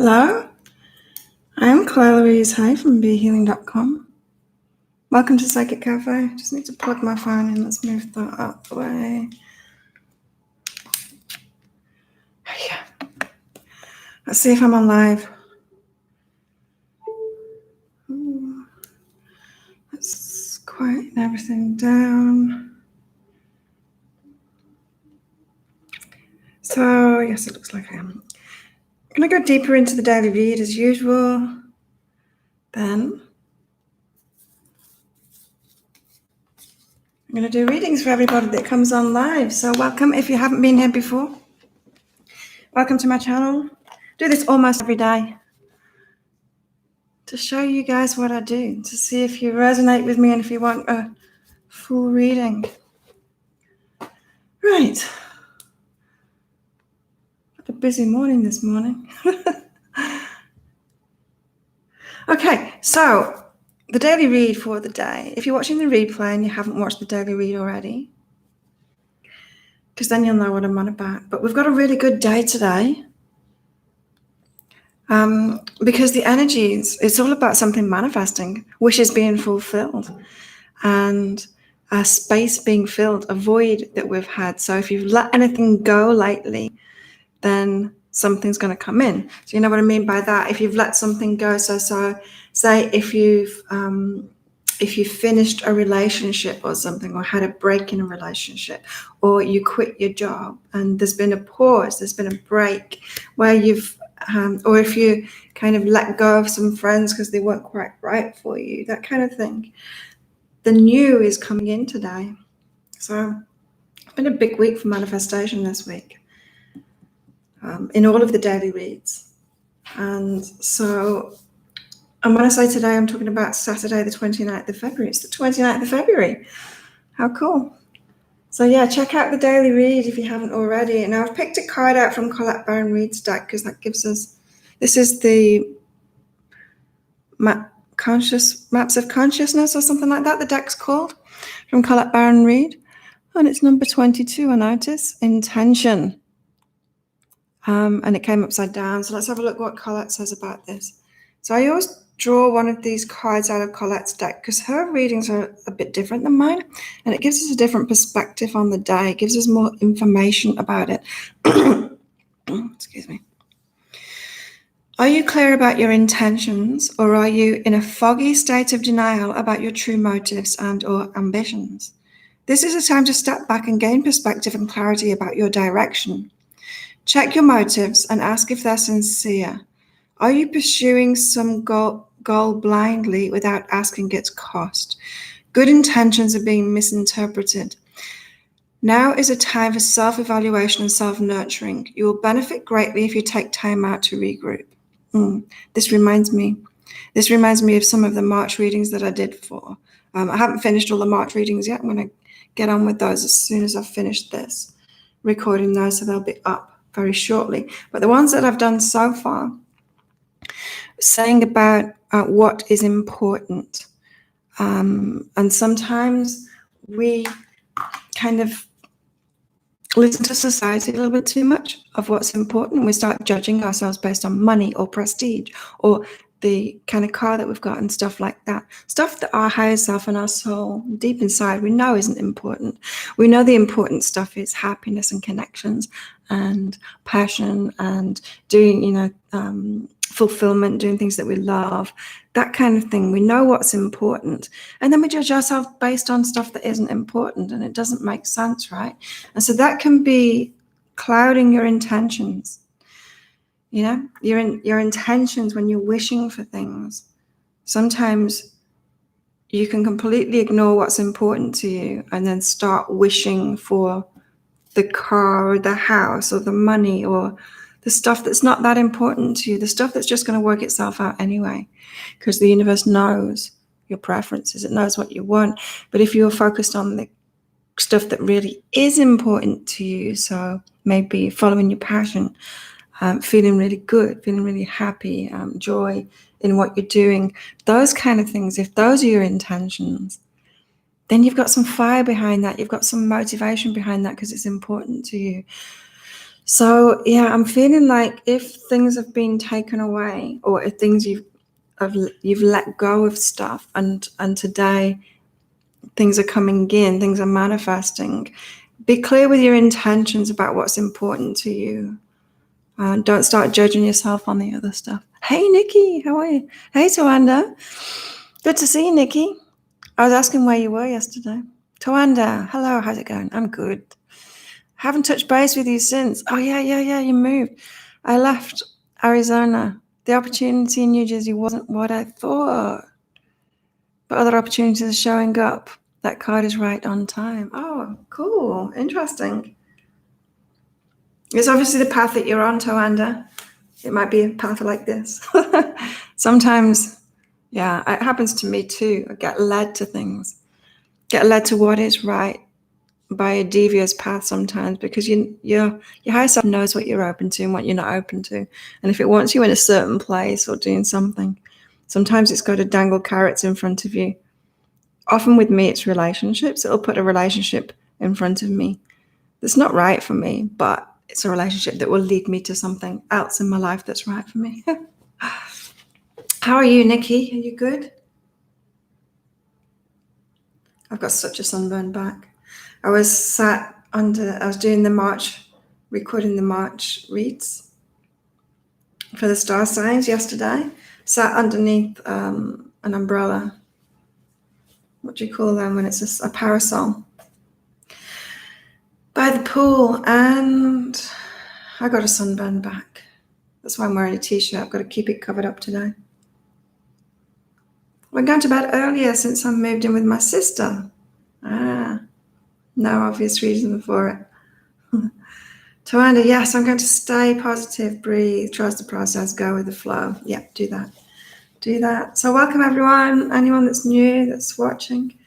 Hello, I'm Claire Louise Hay from BeHealing.com. Welcome to Psychic Cafe. Just need to plug my phone in. Let's move that out the way. Yeah. Let's see if I'm on live. Let's quieten everything down. So, yes, it looks like I am. I'm going to go deeper into the daily read as usual. Then I'm going to do readings for everybody that comes on live. So welcome if you haven't been here before. Welcome to my channel. Do this almost every day to show you guys what I do, to see if you resonate with me and if you want a full reading. Right. Had a busy morning this morning. Okay, so the daily read for the day. If you're watching the replay and you haven't watched the daily read already, because then you'll know what I'm on about. But we've got a really good day today. Because the energies, it's all about something manifesting, wishes being fulfilled, and a space being filled, a void that we've had. So if you've let anything go lately, then something's going to come in. So you know what I mean by that? If you've let something go, so say if you've finished a relationship or something, or had a break in a relationship, or you quit your job and there's been a pause, there's been a break where you've or if you kind of let go of some friends because they weren't quite right for you, that kind of thing. The new is coming in today. So it's been a big week for manifestation this week, in all of the daily reads. And so, and when I say today, I'm talking about Saturday, the 29th of February. It's the 29th of February. How cool. So yeah, check out the daily read if you haven't already. And I've picked a card out from Colette Baron Reid's deck because that gives us, this is the Maps of Consciousness or something like that, the deck's called, from Colette Baron Reid. And it's number 22, I notice, Intention. And it came upside down. So let's have a look what Colette says about this. So I always draw one of these cards out of Colette's deck because her readings are a bit different than mine, and it gives us a different perspective on the day. It gives us more information about it. Excuse me. Are you clear about your intentions, or are you in a foggy state of denial about your true motives and or ambitions? This is a time to step back and gain perspective and clarity about your direction. Check your motives and ask if they're sincere. Are you pursuing some goal blindly without asking its cost? Good intentions are being misinterpreted. Now is a time for self-evaluation and self-nurturing. You will benefit greatly if you take time out to regroup. This reminds me of some of the March readings that I did for. I haven't finished all the March readings yet. I'm going to get on with those as soon as I've finished this, recording those, so they'll be up very shortly. But the ones that I've done so far, saying about what is important. And sometimes we kind of listen to society a little bit too much of what's important. We start judging ourselves based on money or prestige or the kind of car that we've got and stuff like that. Stuff that our higher self and our soul deep inside we know isn't important. We know the important stuff is happiness and connections and passion and doing, fulfillment, doing things that we love, that kind of thing. We know what's important. And then we judge ourselves based on stuff that isn't important, and it doesn't make sense, right? And so that can be clouding your intentions. Your intentions when you're wishing for things. Sometimes you can completely ignore what's important to you and then start wishing for the car or the house or the money or the stuff that's not that important to you, the stuff that's just going to work itself out anyway, because the universe knows your preferences, it knows what you want. But if you're focused on the stuff that really is important to you, so maybe following your passion, feeling really good, feeling really happy, joy in what you're doing, those kind of things, if those are your intentions, then you've got some fire behind that, you've got some motivation behind that because it's important to you. So yeah, I'm feeling like if things have been taken away, or if things you've let go of stuff, and today things are coming in, things are manifesting. Be clear with your intentions about what's important to you. Don't start judging yourself on the other stuff. Hey, Nikki, how are you? Hey, Tawanda. Good to see you, Nikki. I was asking where you were yesterday. Tawanda, hello, how's it going? I'm good. Haven't touched base with you since. Oh, yeah, you moved. I left Arizona. The opportunity in New Jersey wasn't what I thought. But other opportunities are showing up. That card is right on time. Oh, cool. Interesting. It's obviously the path that you're on, Tawanda. It might be a path like this. Sometimes, yeah, it happens to me too. I get led to things, get led to what is right by a devious path sometimes, because your higher self knows what you're open to and what you're not open to. And if it wants you in a certain place or doing something, sometimes it's got to dangle carrots in front of you. Often with me, it's relationships. It'll put a relationship in front of me that's not right for me, but it's a relationship that will lead me to something else in my life that's right for me. How are you, Nikki? Are you good? I've got such a sunburn back. I was doing the March, recording the March reads for the star signs yesterday. Sat underneath an umbrella. What do you call them when it's a parasol? By the pool, and I got a sunburn back. That's why I'm wearing a t-shirt. I've got to keep it covered up today. We're going to bed earlier since I moved in with my sister. No obvious reason for it. Tawanda, yes, I'm going to stay positive, breathe, trust the process, go with the flow. Yeah, do that. Do that. So welcome everyone, anyone that's new, that's watching.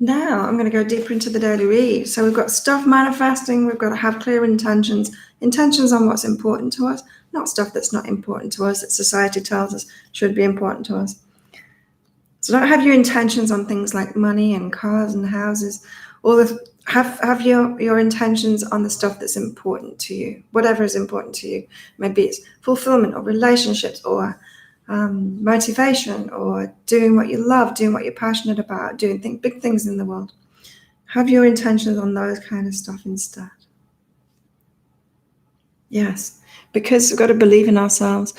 Now I'm going to go deeper into the daily read. So we've got stuff manifesting. We've got to have clear intentions on what's important to us, not stuff that's not important to us, that society tells us should be important to us. So don't have your intentions on things like money and cars and houses. Have your intentions on the stuff that's important to you, whatever is important to you. Maybe it's fulfillment or relationships or motivation or doing what you love, doing what you're passionate about, doing big things in the world. Have your intentions on those kind of stuff instead. Yes, because we've got to believe in ourselves.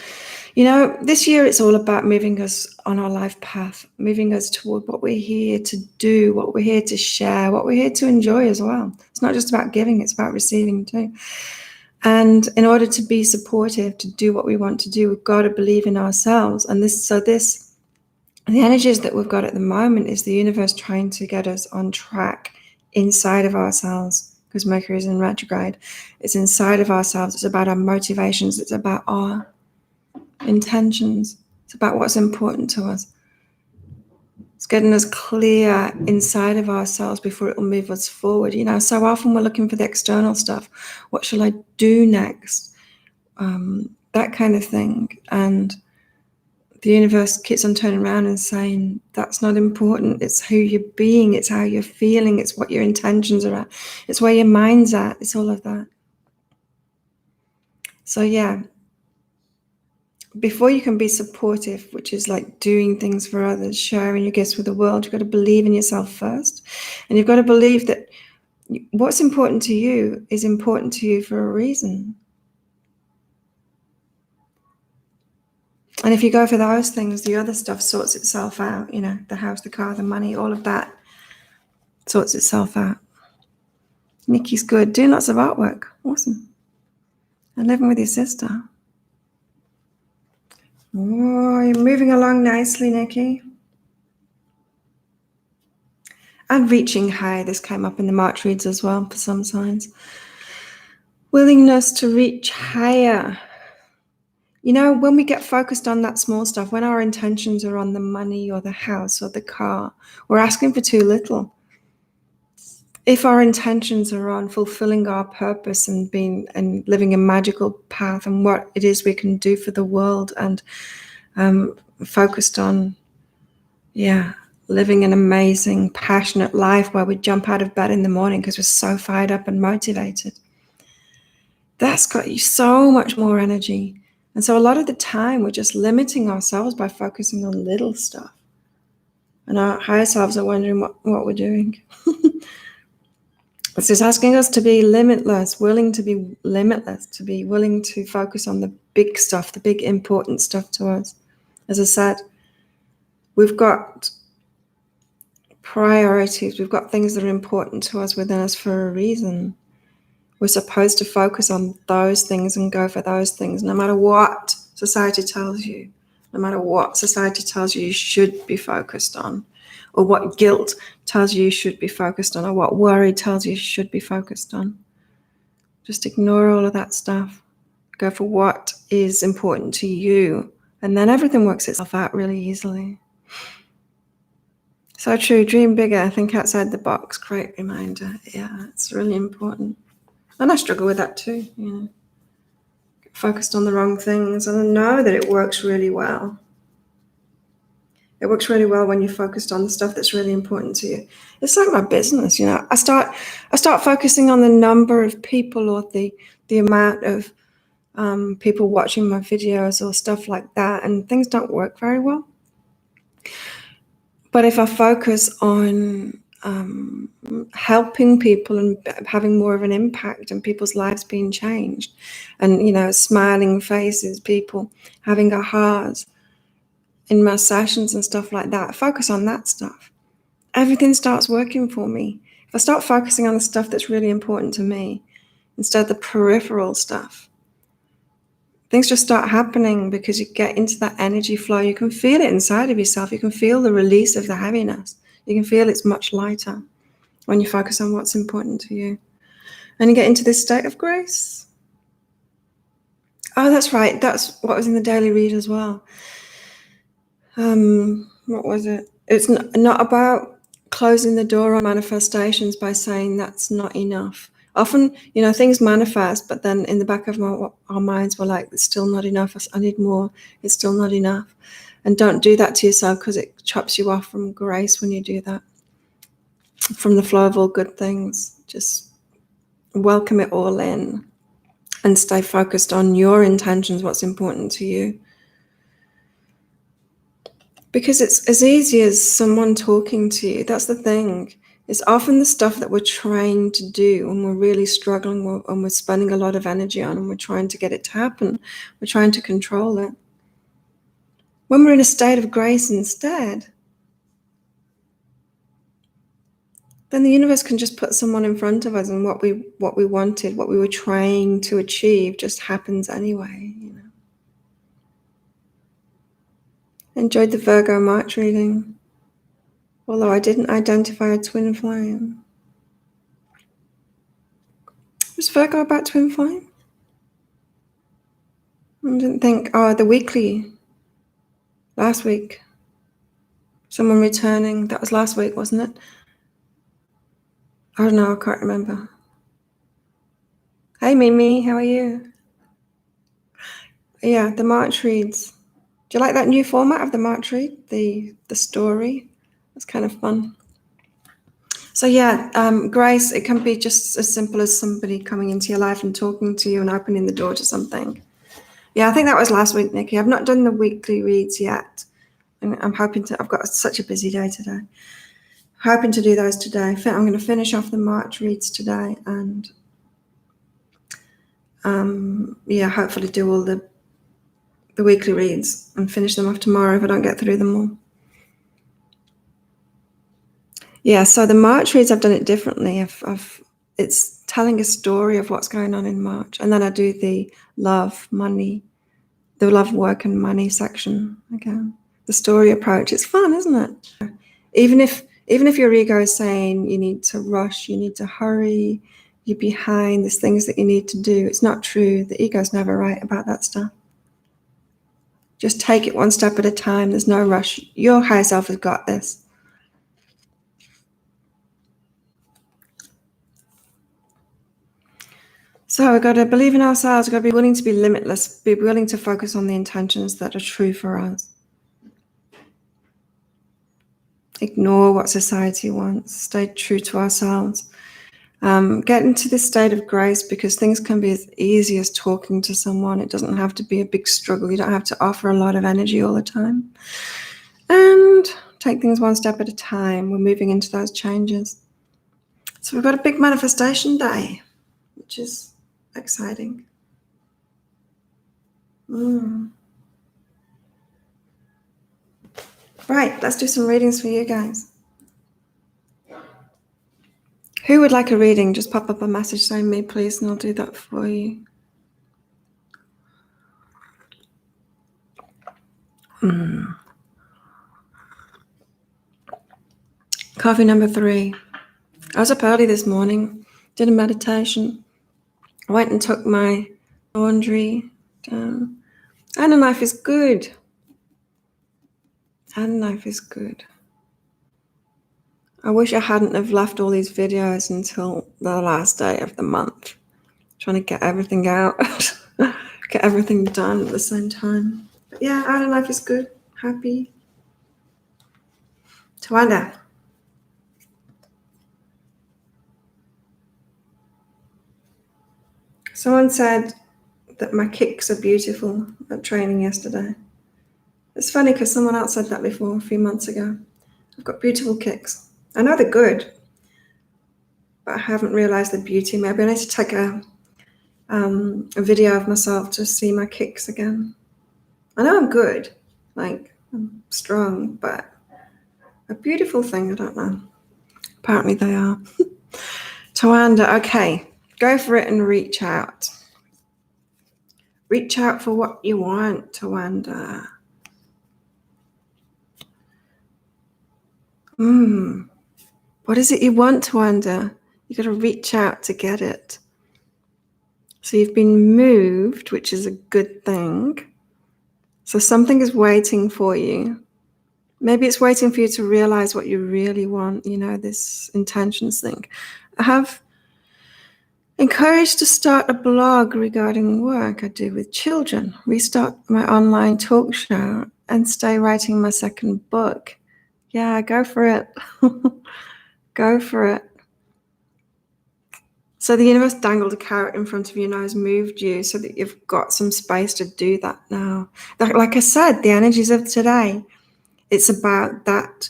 You know, this year it's all about moving us on our life path, moving us toward what we're here to do, what we're here to share, what we're here to enjoy as well. It's not just about giving, it's about receiving too. And in order to be supportive, to do what we want to do, we've got to believe in ourselves. And the energies that we've got at the moment is the universe trying to get us on track inside of ourselves, because Mercury is in retrograde. It's inside of ourselves. It's about our motivations. It's about our intentions. It's about what's important to us. It's getting us clear inside of ourselves before it will move us forward. You know, so often we're looking for the external stuff. What shall I do next? That kind of thing. And the universe keeps on turning around and saying, that's not important. It's who you're being. It's how you're feeling. It's what your intentions are at. It's where your mind's at. It's all of that. So yeah, before you can be supportive, which is like doing things for others, sharing your gifts with the world, you've got to believe in yourself first. And you've got to believe that what's important to you is important to you for a reason. And if you go for those things, the other stuff sorts itself out, you know, the house, the car, the money, all of that sorts itself out. Nikki's good. Doing lots of artwork. Awesome. And living with your sister. Oh, you're moving along nicely, Nikki. And reaching high. This came up in the March reads as well for some signs. Willingness to reach higher. You know, when we get focused on that small stuff, when our intentions are on the money or the house or the car, we're asking for too little. If our intentions are on fulfilling our purpose and living a magical path and what it is we can do for the world, and focused on, living an amazing, passionate life where we jump out of bed in the morning because we're so fired up and motivated. that's got you so much more energy. And so a lot of the time we're just limiting ourselves by focusing on little stuff. And our higher selves are wondering what we're doing. It's just asking us to be limitless, willing to be limitless, to be willing to focus on the big stuff, the big important stuff to us. As I said, we've got priorities, we've got things that are important to us within us for a reason. We're supposed to focus on those things and go for those things, no matter what society tells you, no matter what society tells you should be focused on, or what guilt tells you should be focused on, or what worry tells you should be focused on. Just ignore all of that stuff. Go for what is important to you, and then everything works itself out really easily. So true. Dream bigger. Think outside the box. Great reminder. Yeah, it's really important. And I struggle with that too, Get focused on the wrong things. And I know that it works really well. It works really well when you're focused on the stuff that's really important to you. It's like my business, I start focusing on the number of people or the amount of people watching my videos or stuff like that, and things don't work very well. But if I focus on helping people and having more of an impact and people's lives being changed, and smiling faces, people having ahas in my sessions and stuff like that, focus on that stuff. Everything starts working for me. If I start focusing on the stuff that's really important to me instead of the peripheral stuff, things just start happening because you get into that energy flow. You can feel it inside of yourself. You can feel the release of the heaviness. You can feel it's much lighter when you focus on what's important to you. And you get into this state of grace. Oh, that's right. That's what was in the daily read as well. What was it? It's not about closing the door on manifestations by saying that's not enough. Often, things manifest, but then in the back of our minds, we're like, it's still not enough. I need more. It's still not enough. And don't do that to yourself, because it chops you off from grace when you do that, from the flow of all good things. Just welcome it all in and stay focused on your intentions, what's important to you. Because it's as easy as someone talking to you. That's the thing. It's often the stuff that we're trying to do and we're really struggling and we're spending a lot of energy on, and we're trying to get it to happen. We're trying to control it. When we're in a state of grace instead, then the universe can just put someone in front of us, and what we wanted, what we were trying to achieve, just happens anyway. Enjoyed the Virgo March reading, although I didn't identify a twin flame. Was Virgo about twin flame? I didn't think. Oh, the weekly. Last week. Someone returning. That was last week, wasn't it? I don't know. I can't remember. Hey, Mimi. How are you? Yeah, the March reads. Do you like that new format of the March read? The story? It's kind of fun. So yeah, grace, it can be just as simple as somebody coming into your life and talking to you and opening the door to something. Yeah, I think that was last week, Nikki. I've not done the weekly reads yet. And I'm hoping to, I've got such a busy day today. Hoping to do those today. I'm going to finish off the March reads today and hopefully do all the weekly reads and finish them off tomorrow if I don't get through them all. Yeah, so the March reads, I've done it differently. It's telling a story of what's going on in March. And then I do the love, money, the love, work and money section again. The story approach. It's fun, isn't it? Even if your ego is saying you need to rush, you need to hurry, you're behind, there's things that you need to do. It's not true. The ego's never right about that stuff. Just take it one step at a time. There's no rush. Your higher self has got this. So we've got to believe in ourselves. We've got to be willing to be limitless, be willing to focus on the intentions that are true for us. Ignore what society wants. Stay true to ourselves. Get into this state of grace, because things can be as easy as talking to someone. It doesn't have to be a big struggle. You don't have to offer a lot of energy all the time. And take things one step at a time. We're moving into those changes. So we've got a big manifestation day, which is exciting. Right, let's do some readings for you guys. Who would like a reading? Just pop up a message saying me, please, and I'll do that for you. Coffee number 3. I was up early this morning, did a meditation. I went and took my laundry down. And a knife is good. And knife is good. I wish I hadn't have left all these videos until the last day of the month. Trying to get everything out, get everything done at the same time. But yeah, I don't know if it's good. Happy. Tawanda. Someone said that my kicks are beautiful at training yesterday. It's funny because someone else said that before a few months ago. I've got beautiful kicks. I know they're good, but I haven't realized the beauty. Maybe I need to take a video of myself to see my kicks again. I know I'm good, like I'm strong, but a beautiful thing, I don't know. Apparently they are. Tawanda, okay, go for it and reach out. Reach out for what you want, Tawanda. What is it you want, Tawanda? You got to reach out to get it. So you've been moved, which is a good thing. So something is waiting for you. Maybe it's waiting for you to realize what you really want, this intentions thing. I have encouraged to start a blog regarding work I do with children, restart my online talk show, and stay writing my second book. Yeah, go for it. Go for it. So the universe dangled a carrot in front of your nose, moved you so that you've got some space to do that now. Like I said, the energies of today, it's about that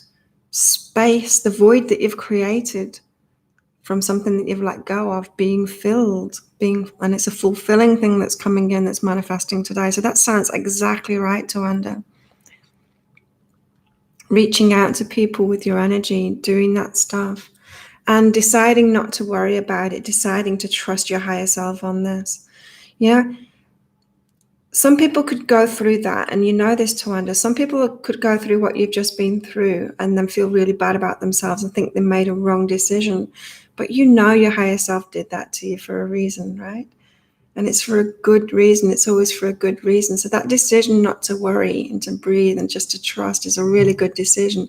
space, the void that you've created from something that you've let go of, being filled, and it's a fulfilling thing that's coming in, that's manifesting today. So that sounds exactly right, Tawanda. Reaching out to people with your energy, doing that stuff, and deciding not to worry about it, deciding to trust your higher self on this. Yeah. Some people could go through that, and this, Tawanda. Some people could go through what you've just been through and then feel really bad about themselves and think they made a wrong decision. But your higher self did that to you for a reason, right? And it's for a good reason. It's always for a good reason. So that decision not to worry and to breathe and just to trust is a really good decision.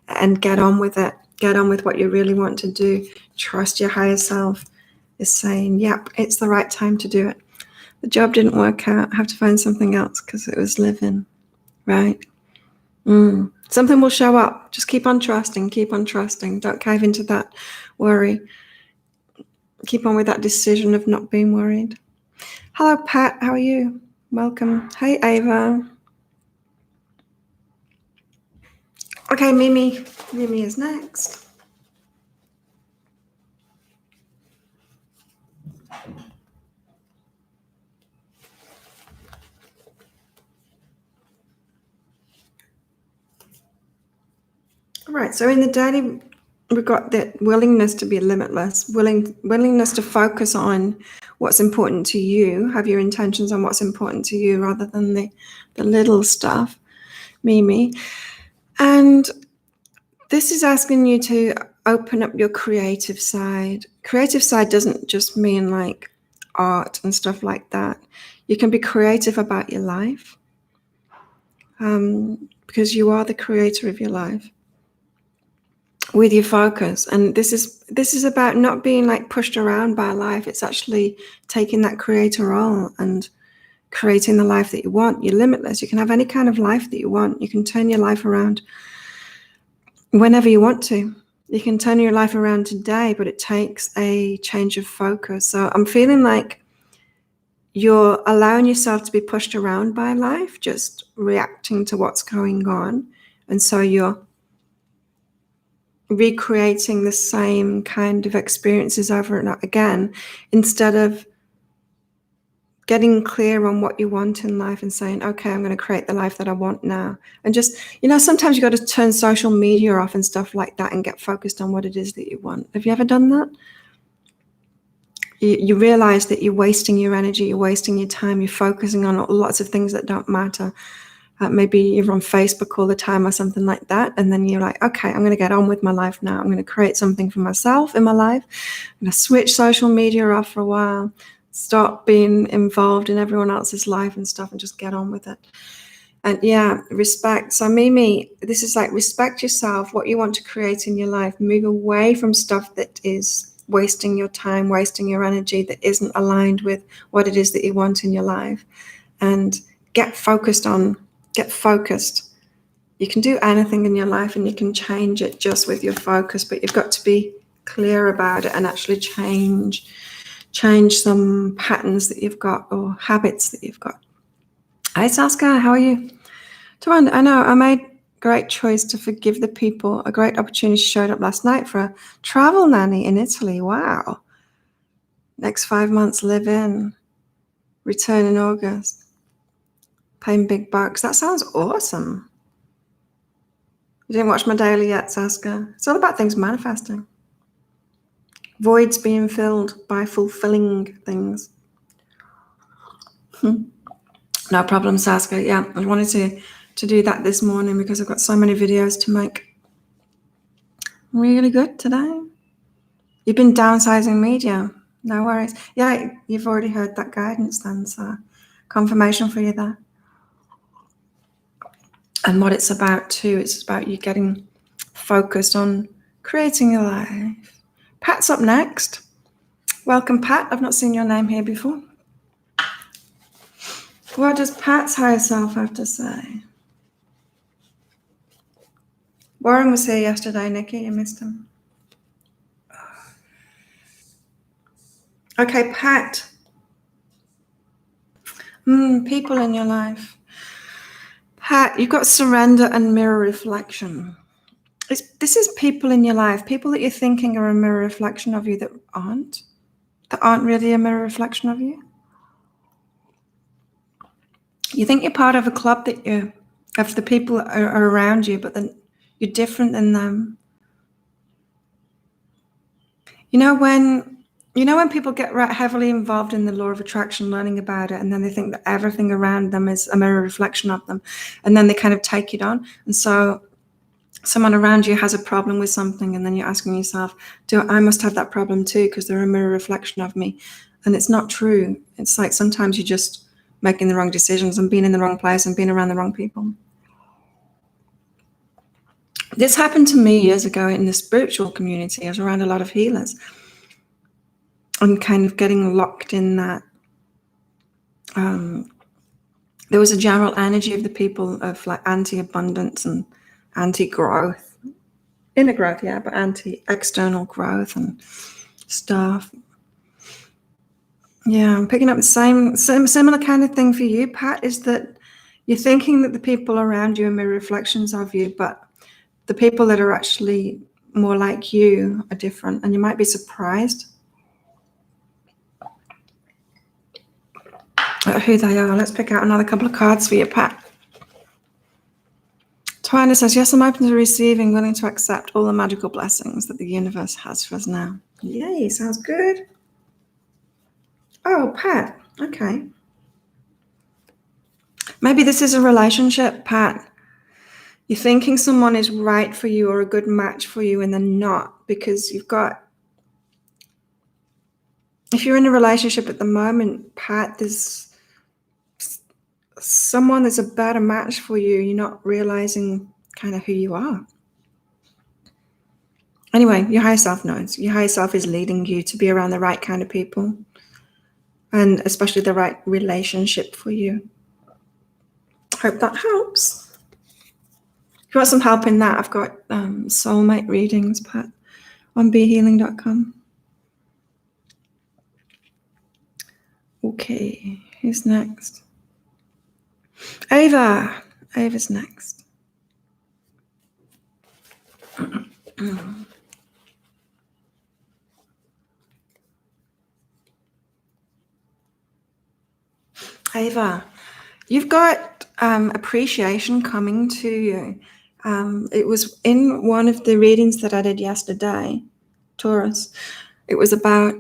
And get on with it. Get on with what you really want to do. Trust your higher self is saying, yep, it's the right time to do it. The job didn't work out. I have to find something else because it was living, right? Something will show up. Just keep on trusting. Keep on trusting. Don't cave into that worry. Keep on with that decision of not being worried. Hello, Pat. How are you? Welcome. Hey, Ava. Okay, Mimi. Mimi is next. All right, so in the daily, we've got that willingness to be limitless, willingness to focus on what's important to you, have your intentions on what's important to you rather than the little stuff, Mimi. And this is asking you to open up your creative side. Creative side doesn't just mean like art and stuff like that. You can be creative about your life because you are the creator of your life with your focus. And this is about not being like pushed around by life. It's actually taking that creator role and creating the life that you want. You're limitless. You can have any kind of life that you want. You can turn your life around whenever you want to. You can turn your life around today, but it takes a change of focus. So I'm feeling like you're allowing yourself to be pushed around by life, just reacting to what's going on. And so you're recreating the same kind of experiences over and again, instead of getting clear on what you want in life and saying, okay, I'm going to create the life that I want now. And just, sometimes you got to turn social media off and stuff like that and get focused on what it is that you want. Have you ever done that? You realize that you're wasting your energy, you're wasting your time, you're focusing on lots of things that don't matter. Maybe you're on Facebook all the time or something like that. And then you're like, okay, I'm going to get on with my life now. I'm going to create something for myself in my life. I'm going to switch social media off for a while. Stop being involved in everyone else's life and stuff and just get on with it. And yeah, respect. So Mimi, this is like respect yourself, what you want to create in your life. Move away from stuff that is wasting your time, wasting your energy, that isn't aligned with what it is that you want in your life. And get focused. You can do anything in your life and you can change it just with your focus, but you've got to be clear about it and actually change some patterns that you've got or habits that you've got. Hi, Saskia, how are you? Tawanda, I know I made a great choice to forgive the people. A great opportunity showed up last night for a travel nanny in Italy. Wow. Next 5 months, live in, return in August, paying big bucks. That sounds awesome. You didn't watch my daily yet, Saskia. It's all about things manifesting. Voids being filled by fulfilling things. No problem, Saskia. Yeah, I wanted to do that this morning because I've got so many videos to make. Really good today. You've been downsizing media. No worries. Yeah, you've already heard that guidance then, so confirmation for you there. And what it's about too, it's about you getting focused on creating your life. Pat's up next. Welcome, Pat. I've not seen your name here before. What does Pat's higher self have to say? Warren was here yesterday, Nikki. You missed him. Okay, Pat. People in your life. Pat, you've got surrender and mirror reflection. This is people in your life, people that you're thinking are a mirror reflection of you that aren't really a mirror reflection of you. You think you're part of a club of the people that are around you, but then you're different than them. When people get heavily involved in the law of attraction, learning about it, and then they think that everything around them is a mirror reflection of them, and then they kind of take it on. And so someone around you has a problem with something, and then you're asking yourself, I must have that problem too because they're a mirror reflection of me. And it's not true. It's like sometimes you're just making the wrong decisions and being in the wrong place and being around the wrong people. This happened to me years ago in the spiritual community. I was around a lot of healers and kind of getting locked in that. There was a general energy of the people of like anti-abundance and anti-growth. Inner growth, yeah, but anti-external growth and stuff. Yeah, I'm picking up the same similar kind of thing for you, Pat, is that you're thinking that the people around you are mirror reflections of you, but the people that are actually more like you are different, and you might be surprised at who they are. Let's pick out another couple of cards for you, Pat. Twyna says, yes, I'm open to receiving, willing to accept all the magical blessings that the universe has for us now. Yay, sounds good. Oh, Pat, okay. Maybe this is a relationship, Pat. You're thinking someone is right for you or a good match for you, and they're not, because if you're in a relationship at the moment, Pat, there's someone that's a better match for you. You're not realizing kind of who you are. Anyway, your higher self knows. Your higher self is leading you to be around the right kind of people, and especially the right relationship for you. Hope that helps. If you want some help in that, I've got soulmate readings, Pat. on behealing.com. Okay, who's next? Ava. Ava's next. Ava, you've got appreciation coming to you. It was in one of the readings that I did yesterday, Taurus. It was about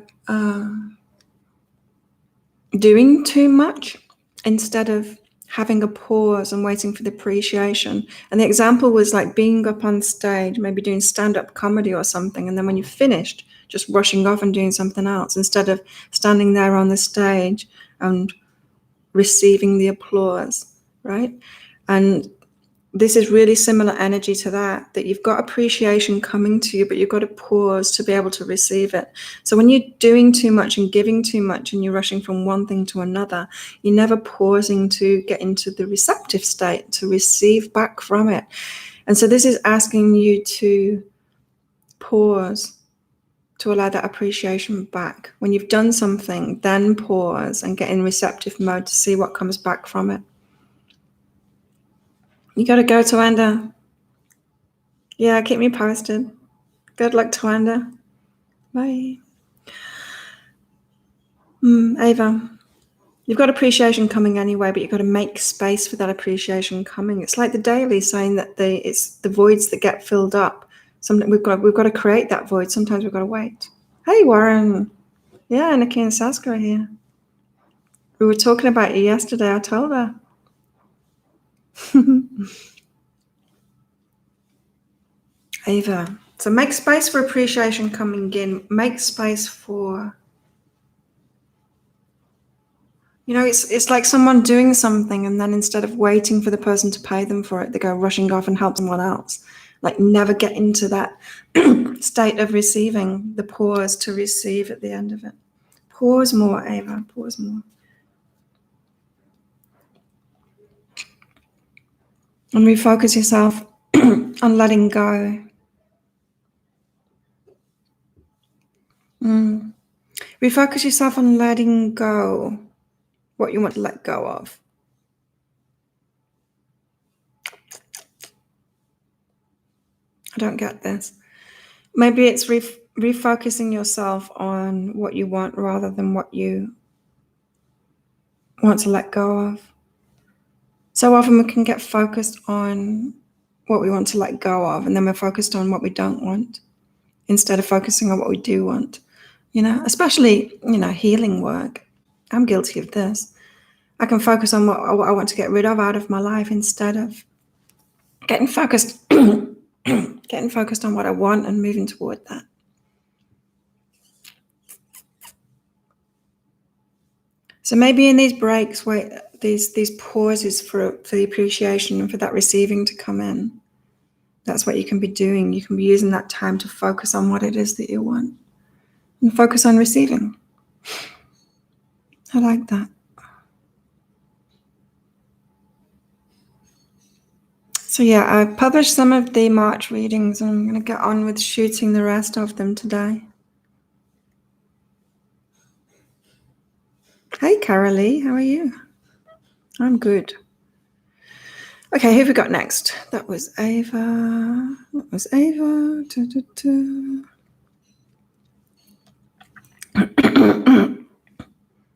doing too much instead of having a pause and waiting for the appreciation. And the example was like being up on stage, maybe doing stand-up comedy or something, and then when you finished, just rushing off and doing something else instead of standing there on the stage and receiving the applause, right? And this is really similar energy to that you've got appreciation coming to you, but you've got to pause to be able to receive it. So when you're doing too much and giving too much and you're rushing from one thing to another, you're never pausing to get into the receptive state, to receive back from it. And so this is asking you to pause, to allow that appreciation back. When you've done something, then pause and get in receptive mode to see what comes back from it. You got to go, Tawanda. Yeah, keep me posted. Good luck, Tawanda. Bye. Ava, you've got appreciation coming anyway, but you've got to make space for that appreciation coming. It's like the daily saying that it's the voids that get filled up. Something we've got to create that void. Sometimes we've got to wait. Hey, Warren. Yeah, Nikki and Saska are here. We were talking about you yesterday. I told her. Ava. So make space for appreciation coming in. Make space for, it's like someone doing something and then instead of waiting for the person to pay them for it, they go rushing off and help someone else. Like never get into that state of receiving, the pause to receive at the end of it. Pause more, Ava. Pause more. And refocus yourself on letting go. Refocus yourself on letting go what you want to let go of. I don't get this. Maybe it's refocusing yourself on what you want rather than what you want to let go of. So often we can get focused on what we want to let go of, and then we're focused on what we don't want instead of focusing on what we do want. Especially, healing work. I'm guilty of this. I can focus on what I want to get rid of out of my life instead of getting focused on what I want and moving toward that. So maybe in these breaks, where these pauses for the appreciation and for that receiving to come in, that's what you can be doing. You can be using that time to focus on what it is that you want and focus on receiving. I like that. So yeah, I've published some of the March readings and I'm going to get on with shooting the rest of them today. Hey, Carolee, how are you? I'm good. Okay, who have we got next? That was Ava.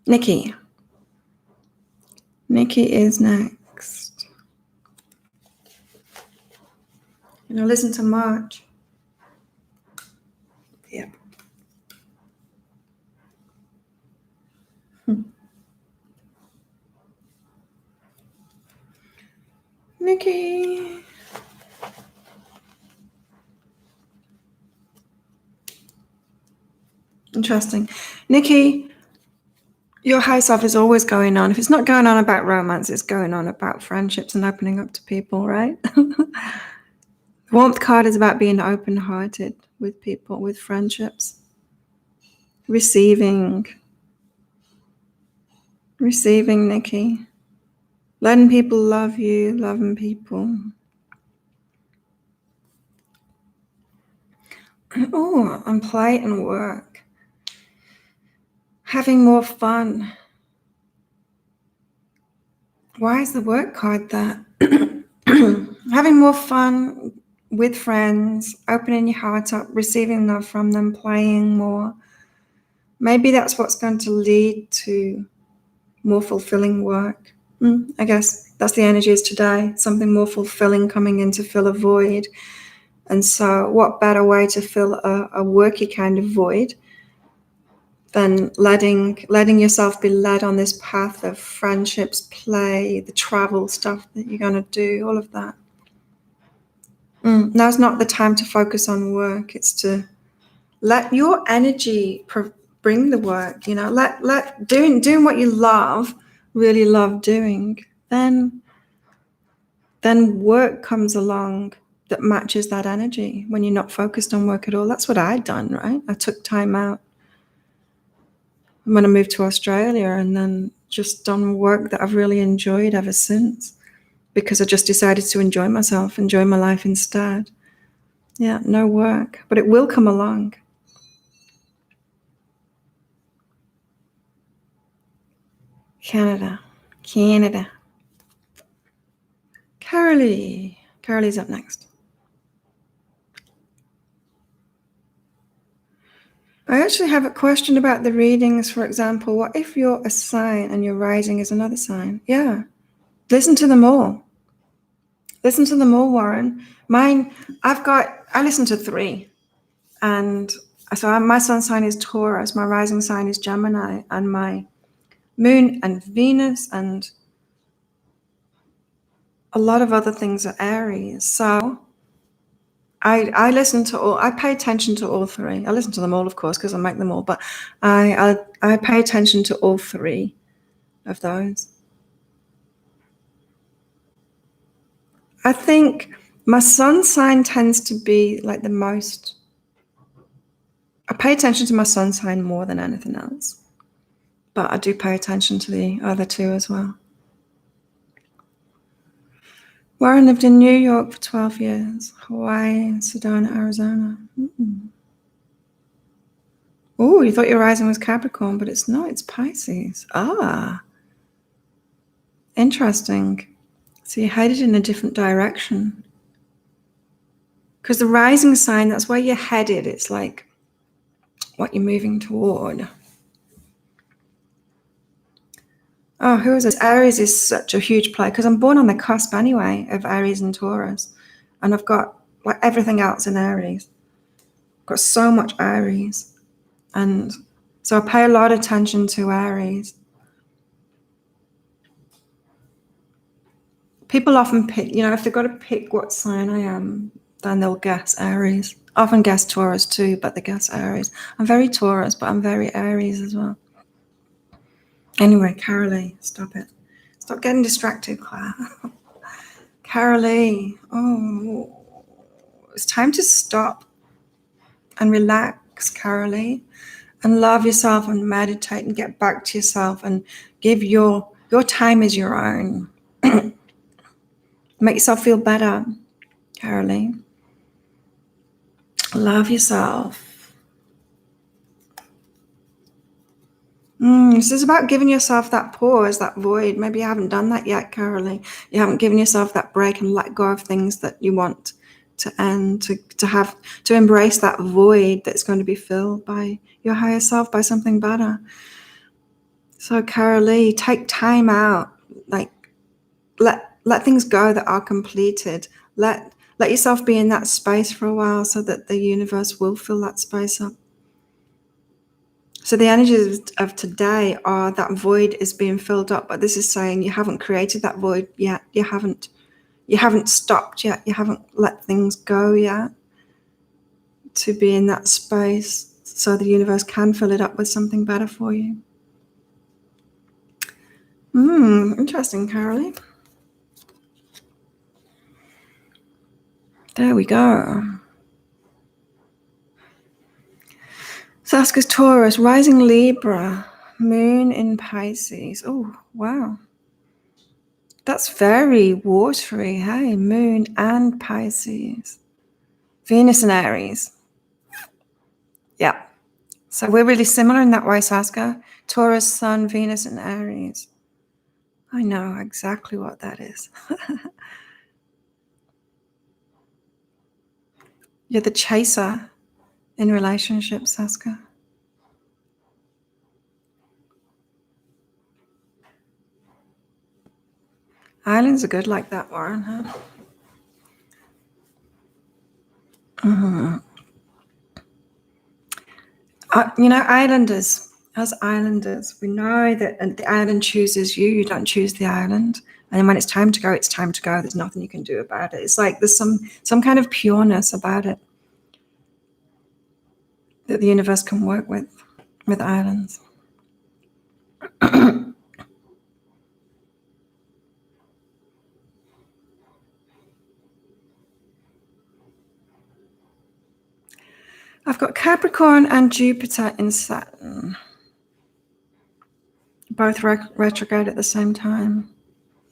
Nikki. Nikki is next. Listen to March. Yep. Nikki. Interesting. Nikki, your high self is always going on. If it's not going on about romance, it's going on about friendships and opening up to people, right? Warmth card is about being open-hearted with people, with friendships. Receiving, Nikki. Letting people love you, loving people. Oh, and play and work. Having more fun. Why is the work card there? Having more fun with friends, opening your heart up, receiving love from them, playing more. Maybe that's what's going to lead to more fulfilling work. I guess that's the energies today, something more fulfilling coming in to fill a void. And so what better way to fill a worky kind of void than letting yourself be led on this path of friendships, play, the travel stuff that you're going to do, all of that. Now's not the time to focus on work. It's to let your energy bring the work, let doing what you really love doing, then work comes along that matches that energy when you're not focused on work at all. That's what I'd done, right? I took time out when I moved to Australia and then just done work that I've really enjoyed ever since, because I just decided to enjoy myself, enjoy my life instead. Yeah, no work, but it will come along. Canada. Carolee's up next. I actually have a question about the readings. For example, what if you're a sign and your rising is another sign? Yeah. Listen to them all. Listen to them all, Warren. I listen to 3. And so my sun sign is Taurus, my rising sign is Gemini, and my moon and Venus and a lot of other things are Aries. So I listen to all. I pay attention to all 3. I listen to them all, of course, because I make them all. But I pay attention to all 3 of those. I think my sun sign tends to be like the most. I pay attention to my sun sign more than anything else, but I do pay attention to the other 2 as well. Warren lived in New York for 12 years, Hawaii, Sedona, Arizona. Oh, you thought your rising was Capricorn, but it's not, it's Pisces. Interesting. So you're headed in a different direction. Because the rising sign, that's where you're headed. It's like what you're moving toward. Oh, who is this? Aries is such a huge play because I'm born on the cusp anyway of Aries and Taurus. And I've got like everything else in Aries. I've got so much Aries. And so I pay a lot of attention to Aries. People often pick, if they've got to pick what sign I am, then they'll guess Aries. Often guess Taurus too, but they guess Aries. I'm very Taurus, but I'm very Aries as well. Anyway, Carolee, stop it. Stop getting distracted, Claire. Carolee, it's time to stop and relax, Carolee, and love yourself and meditate and get back to yourself and give your time is your own. Make yourself feel better, Carolee. Love yourself. This is about giving yourself that pause, that void. Maybe you haven't done that yet, Carolee. You haven't given yourself that break and let go of things that you want to end, to embrace that void that's going to be filled by your higher self, by something better. So, Carolee, take time out. Like, let things go that are completed. Let yourself be in that space for a while so that the universe will fill that space up. So the energies of today are that void is being filled up, but this is saying you haven't created that void yet. You haven't stopped yet. You haven't let things go yet to be in that space so the universe can fill it up with something better for you. Interesting, Carolee. There we go. Saskia Taurus, rising Libra, moon in Pisces. Oh, wow. That's very watery, hey? Moon and Pisces. Venus in Aries. Yeah. So we're really similar in that way, Saskia. Taurus, Sun, Venus, and Aries. I know exactly what that is. You're the chaser in relationships, Saskia. Islands are good like that, Warren, huh? Mm-hmm. Islanders, as islanders, we know that the island chooses you, you don't choose the island. And when it's time to go, it's time to go. There's nothing you can do about it. It's like there's some kind of pureness about it that the universe can work with islands. I've got Capricorn and Jupiter in Saturn, both retrograde at the same time.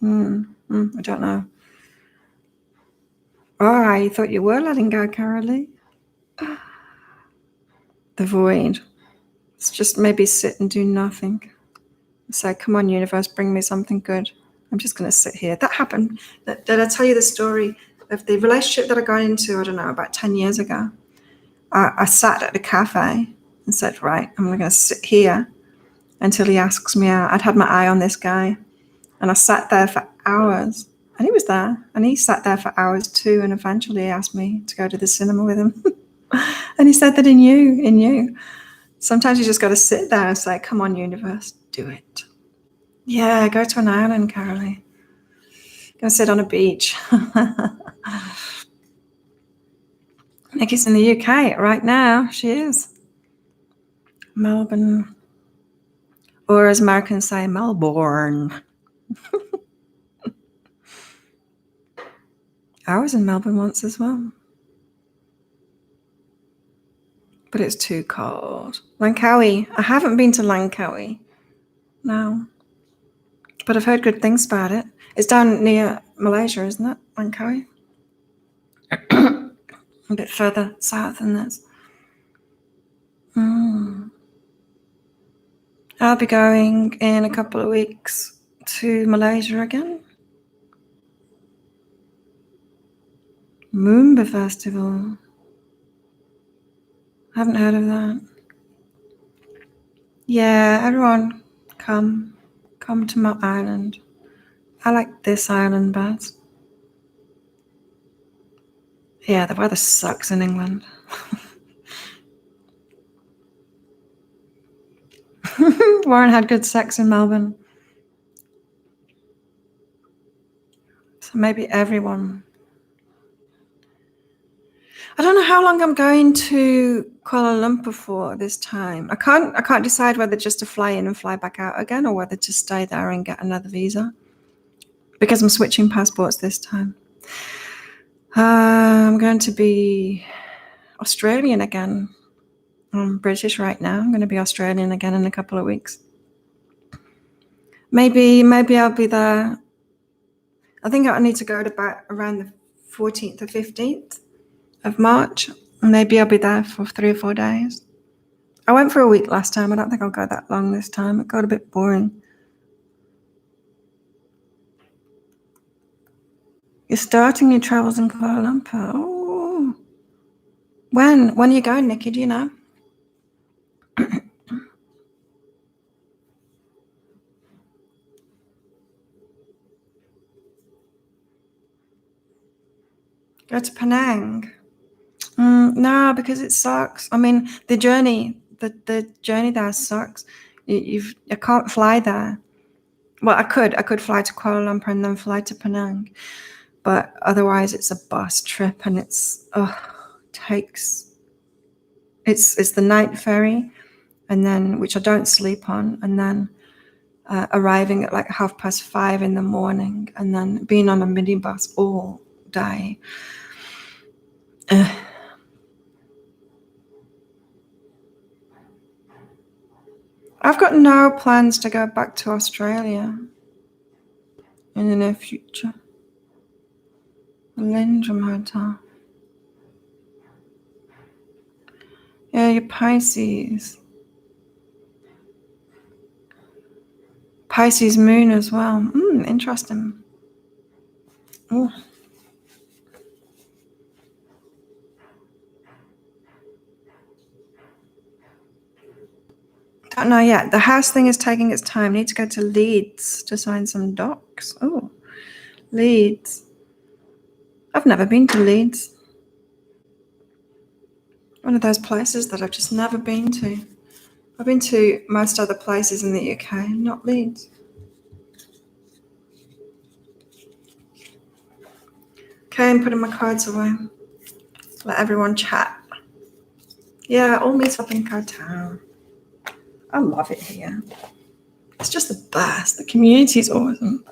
I don't know. Oh, I thought you were letting go, Carolee. The void. It's just maybe sit and do nothing. Say, come on, universe, bring me something good. I'm just going to sit here. That happened. Did I tell you the story of the relationship that I got into, I don't know, about 10 years ago? I sat at a cafe and said, right, I'm going to sit here until he asks me out. I'd had my eye on this guy, and I sat there for hours. And he was there, and he sat there for hours too, and eventually he asked me to go to the cinema with him. And he said that he knew. Sometimes you just got to sit there and say, come on, universe, do it. Yeah, go to an island, Carolee. Go sit on a beach. Nikki's in the UK right now. She is. Melbourne. Or as Americans say, Melbourne. I was in Melbourne once as well. But it's too cold. Langkawi. I haven't been to Langkawi. No. But I've heard good things about it. It's down near Malaysia, isn't it? Langkawi? A bit further south than this. I'll be going in a couple of weeks to Malaysia again. Moomba Festival. Haven't heard of that. Yeah, everyone come to my island. I like this island best. Yeah, the weather sucks in England. Warren had good sex in Melbourne. So maybe everyone. I don't know how long I'm going to Kuala Lumpur for this time. I can't decide whether just to fly in and fly back out again or whether to stay there and get another visa. Because I'm switching passports this time. I'm going to be Australian again. I'm British right now. I'm going to be Australian again in a couple of weeks. Maybe I'll be there. I think I need to go to about around the 14th or 15th of March. Maybe I'll be there for 3 or 4 days. I went for a week last time. I don't think I'll go that long this time. It got a bit boring. You're starting your travels in Kuala Lumpur. Oh. When are you going, Nikki? Do you know? Go to Penang. No, because it sucks. I mean, the journey there sucks. I can't fly there. Well, I could fly to Kuala Lumpur and then fly to Penang, but otherwise it's a bus trip and it's the night ferry, and then which I don't sleep on, and then arriving at like 5:30 in the morning, and then being on a minibus all day. I've got no plans to go back to Australia in the near future. Lindrum Hotel. Yeah, your Pisces. Pisces moon as well. Interesting. Ooh. Don't know yet. The house thing is taking its time. Need to go to Leeds to sign some docs. Oh, Leeds. I've never been to Leeds. One of those places that I've just never been to. I've been to most other places in the UK, not Leeds. Okay, I'm putting my cards away. Let everyone chat. Yeah, all meets up in Cartown. I love it here. It's just the best. The community is awesome.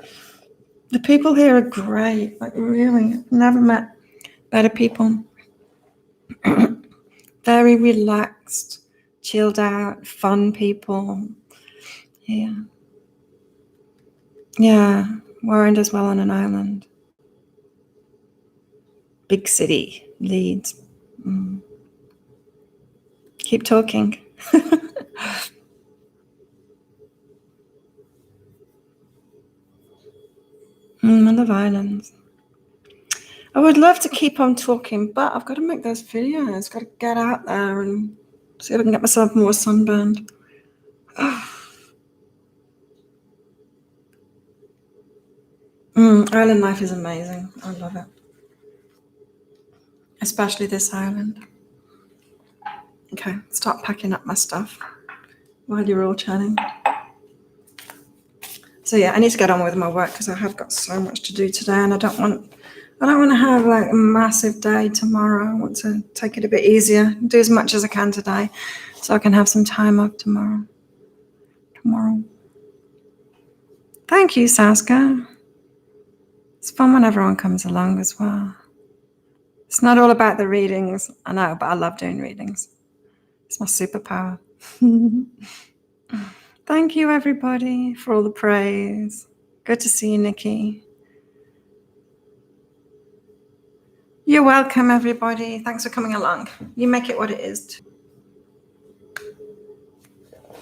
The people here are great. Like, really, I've never met better people. Very relaxed, chilled out, fun people. Yeah. Yeah, Warren does well on an island. Big city, Leeds. Keep talking. I love islands. I would love to keep on talking, but I've got to make those videos. Got to get out there and see if I can get myself more sunburned. Island life is amazing. I love it. Especially this island. Okay, start packing up my stuff while you're all chatting. So yeah, I need to get on with my work because I have got so much to do today, and I don't want to have like a massive day tomorrow. I want to take it a bit easier, do as much as I can today, so I can have some time off tomorrow. Thank you, Saska. It's fun when everyone comes along as well. It's not all about the readings, I know, but I love doing readings. It's my superpower. Thank you, everybody, for all the praise. Good to see you, Nikki. You're welcome, everybody. Thanks for coming along. You make it what it is.